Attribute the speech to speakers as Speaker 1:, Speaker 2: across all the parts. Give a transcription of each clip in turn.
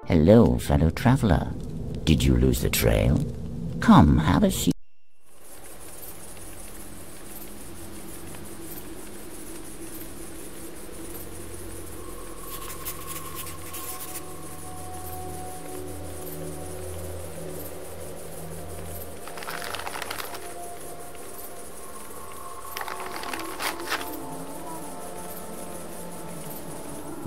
Speaker 1: Hello, fellow traveler. Did you lose the trail? Come, have a seat.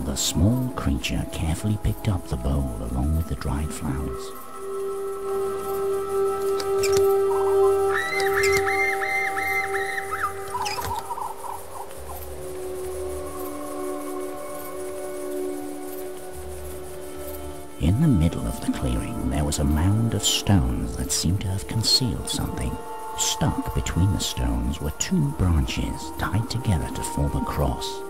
Speaker 1: The small creature carefully picked up the bowl along with the dried flowers. In the middle of the clearing there was a mound of stones that seemed to have concealed something. Stuck between the stones were two branches tied together to form a cross.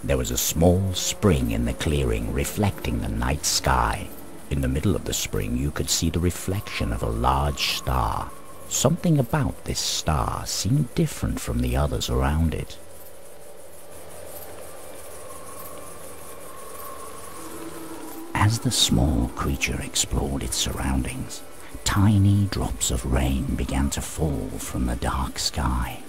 Speaker 1: There was a small spring in the clearing reflecting the night sky. In the middle of the spring you could see the reflection of a large star. Something about this star seemed different from the others around it. As the small creature explored its surroundings, tiny drops of rain began to fall from the dark sky.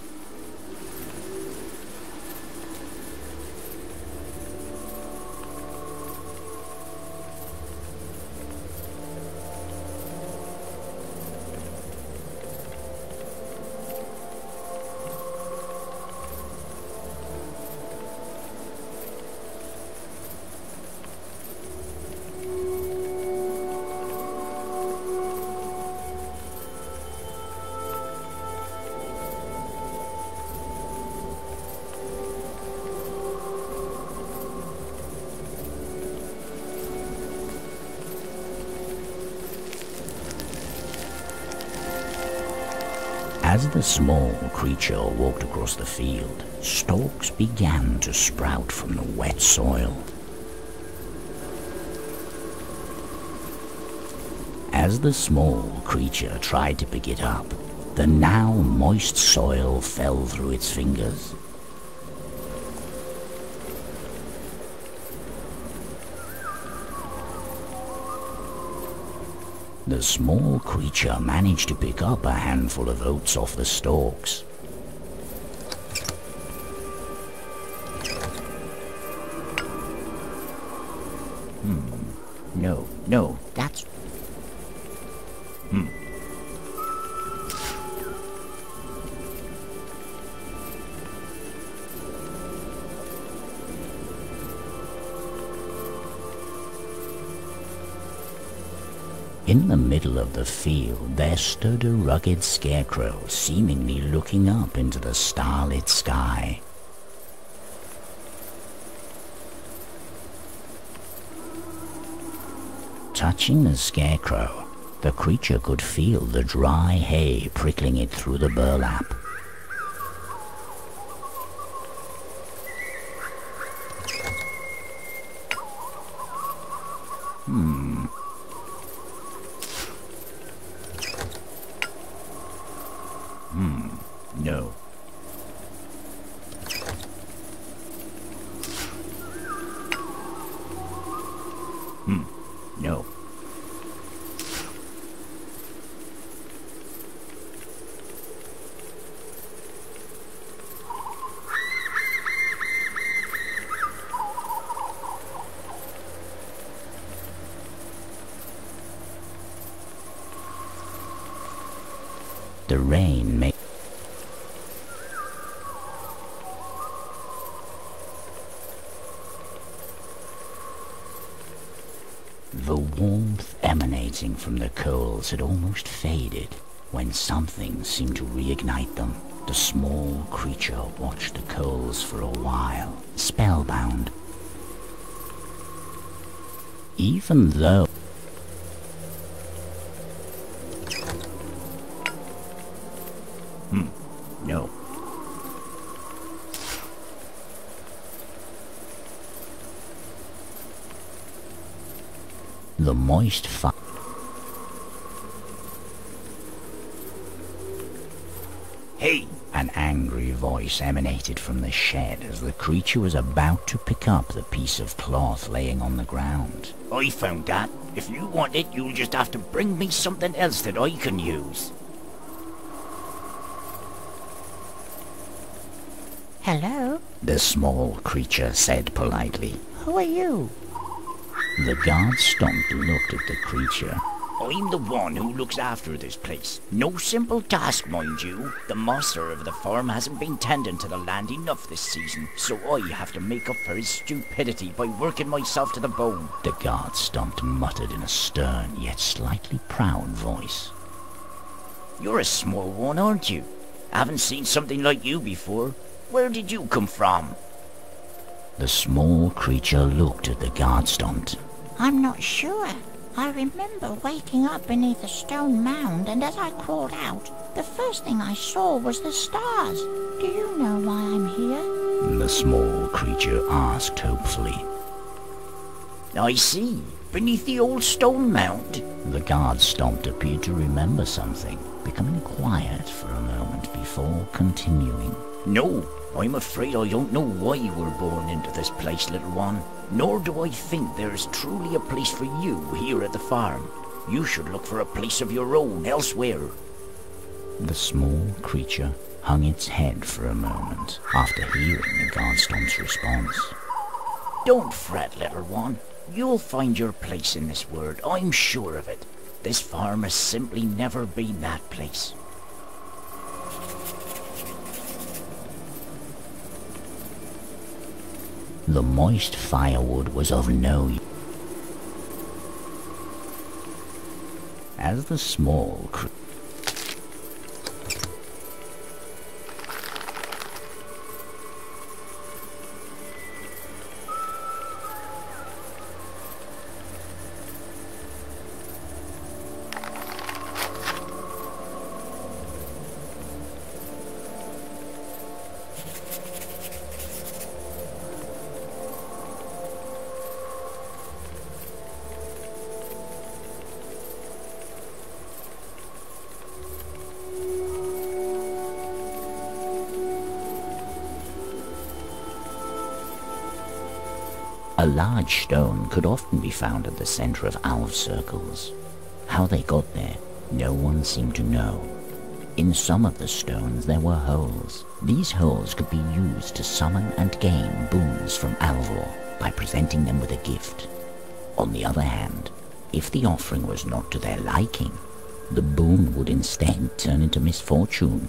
Speaker 1: As the small creature walked across the field, stalks began to sprout from the wet soil. As the small creature tried to pick it up, the now moist soil fell through its fingers. The small creature managed to pick up a handful of oats off the stalks. No, that's... In the middle of the field there stood a rugged scarecrow, seemingly looking up into the starlit sky. Touching the scarecrow, the creature could feel the dry hay prickling it through the burlap. No. No. The rain made the warmth emanating from the coals had almost faded when something seemed to reignite them. The small creature watched the coals for a while, spellbound. Even though no. The moist fire. Hey! An angry voice emanated from the shed as the creature was about to pick up the piece of cloth laying on the ground. I found that. If you want it, you'll just have to bring me something else that I can use.
Speaker 2: Hello?
Speaker 1: The small creature said politely.
Speaker 2: Who are you?
Speaker 1: The guard stomped and looked at the creature. I'm the one who looks after this place. No simple task, mind you. The master of the farm hasn't been tending to the land enough this season, so I have to make up for his stupidity by working myself to the bone. The guard stomped and muttered in a stern yet slightly proud voice. You're a small one, aren't you? I haven't seen something like you before. Where did you come from? The small creature looked at the guard stomped.
Speaker 2: I'm not sure. I remember waking up beneath a stone mound, and as I crawled out, the first thing I saw was the stars. Do you know why I'm here?
Speaker 1: The small creature asked hopefully. I see. Beneath the old stone mound. The guard stomped appeared to remember something, becoming quiet for a moment before continuing. No, I'm afraid I don't know why you were born into this place, little one. Nor do I think there is truly a place for you here at the farm. You should look for a place of your own elsewhere. The small creature hung its head for a moment after hearing the guardstomp's response. Don't fret, little one. You'll find your place in this world, I'm sure of it. This farm has simply never been that place. The moist firewood was of no use. As the small A large stone could often be found at the center of owl circles. How they got there, no one seemed to know. In some of the stones there were holes. These holes could be used to summon and gain boons from Alvor by presenting them with a gift. On the other hand, if the offering was not to their liking, the boon would instead turn into misfortune.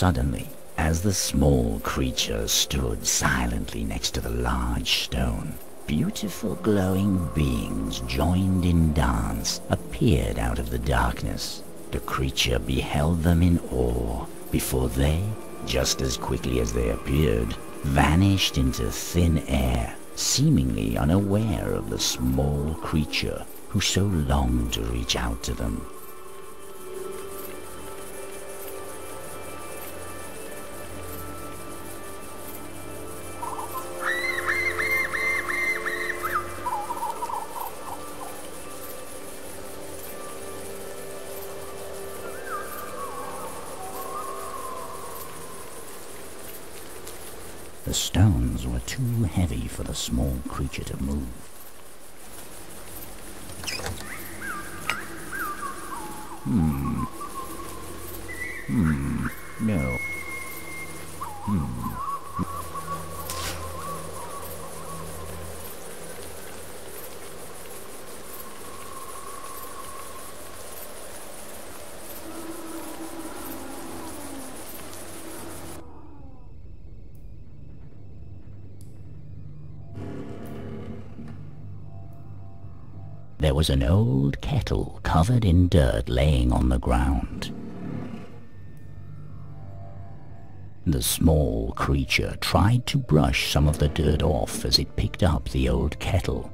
Speaker 1: Suddenly, as the small creature stood silently next to the large stone, beautiful glowing beings joined in dance appeared out of the darkness. The creature beheld them in awe before they, just as quickly as they appeared, vanished into thin air, seemingly unaware of the small creature who so longed to reach out to them. The stones were too heavy for the small creature to move. No. There was an old kettle covered in dirt laying on the ground. The small creature tried to brush some of the dirt off as it picked up the old kettle.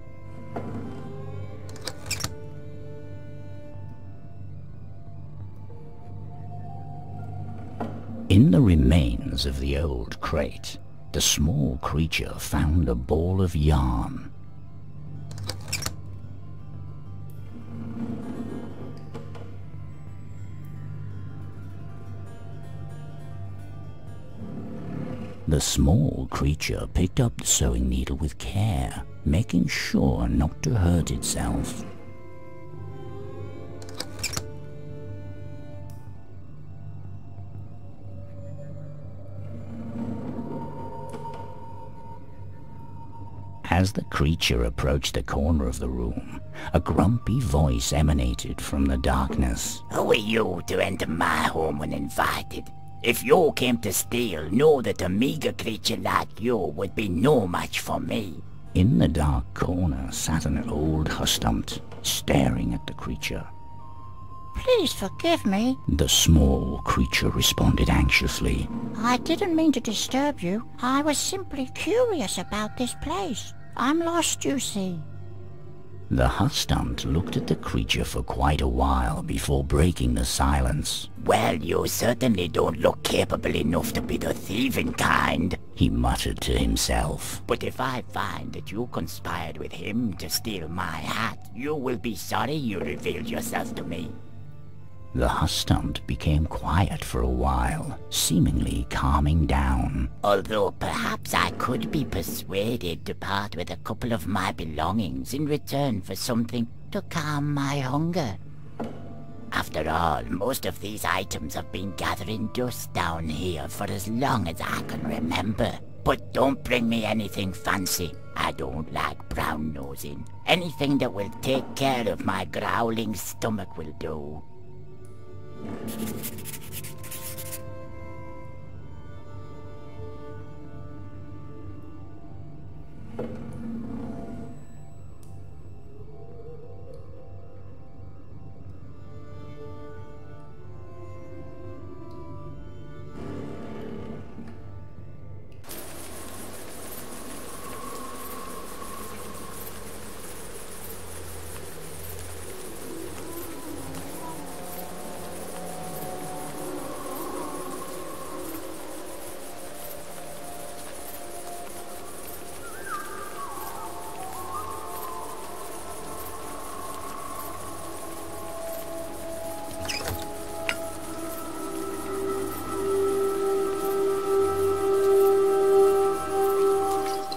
Speaker 1: In the remains of the old crate, the small creature found a ball of yarn. The small creature picked up the sewing needle with care, making sure not to hurt itself. As the creature approached the corner of the room, a grumpy voice emanated from the darkness.
Speaker 3: Who are you to enter my home uninvited? If you came to steal, know that a meager creature like you would be no match for me.
Speaker 1: In the dark corner sat an old hustump, staring at the creature.
Speaker 2: Please forgive me.
Speaker 1: The small creature responded anxiously.
Speaker 2: I didn't mean to disturb you. I was simply curious about this place. I'm lost, you see.
Speaker 1: The hustump looked at the creature for quite a while before breaking the silence.
Speaker 3: Well, you certainly don't look capable enough to be the thieving kind,
Speaker 1: he muttered to himself.
Speaker 3: But if I find that you conspired with him to steal my hat, you will be sorry you revealed yourself to me.
Speaker 1: The hustump became quiet for a while, seemingly calming down.
Speaker 3: Although perhaps I could be persuaded to part with a couple of my belongings in return for something to calm my hunger. After all, most of these items have been gathering dust down here for as long as I can remember. But don't bring me anything fancy. I don't like brown nosing. Anything that will take care of my growling stomach will do.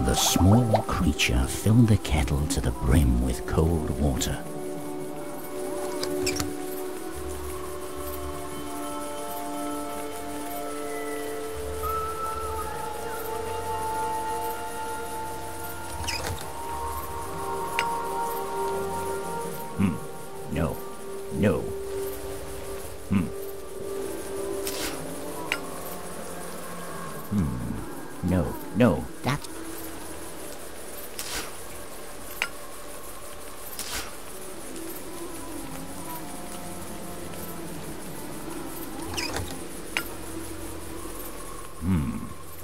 Speaker 1: The small creature filled the kettle to the brim with cold water. No. No. No. No. That's...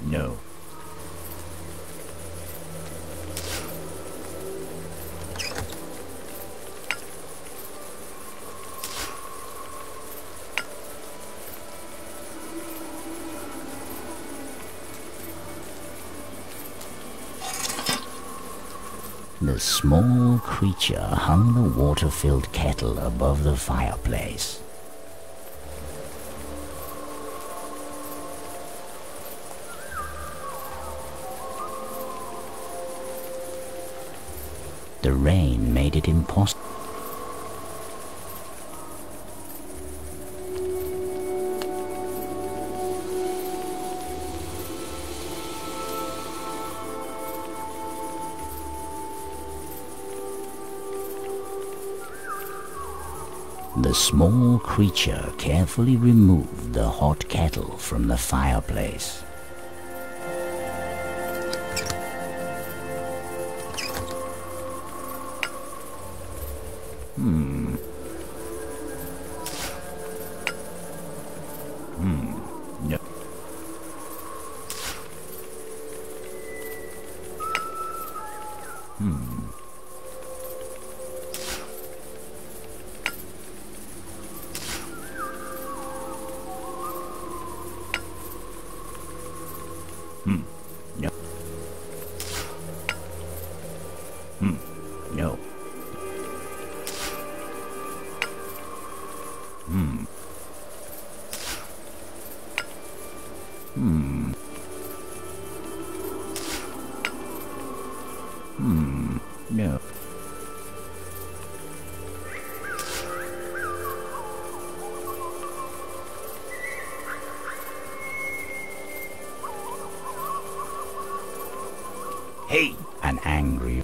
Speaker 1: No. The small creature hung the water-filled kettle above the fireplace. The rain made it impossible. The small creature carefully removed the hot kettle from the fireplace. No. No. No. No. Hey! An angry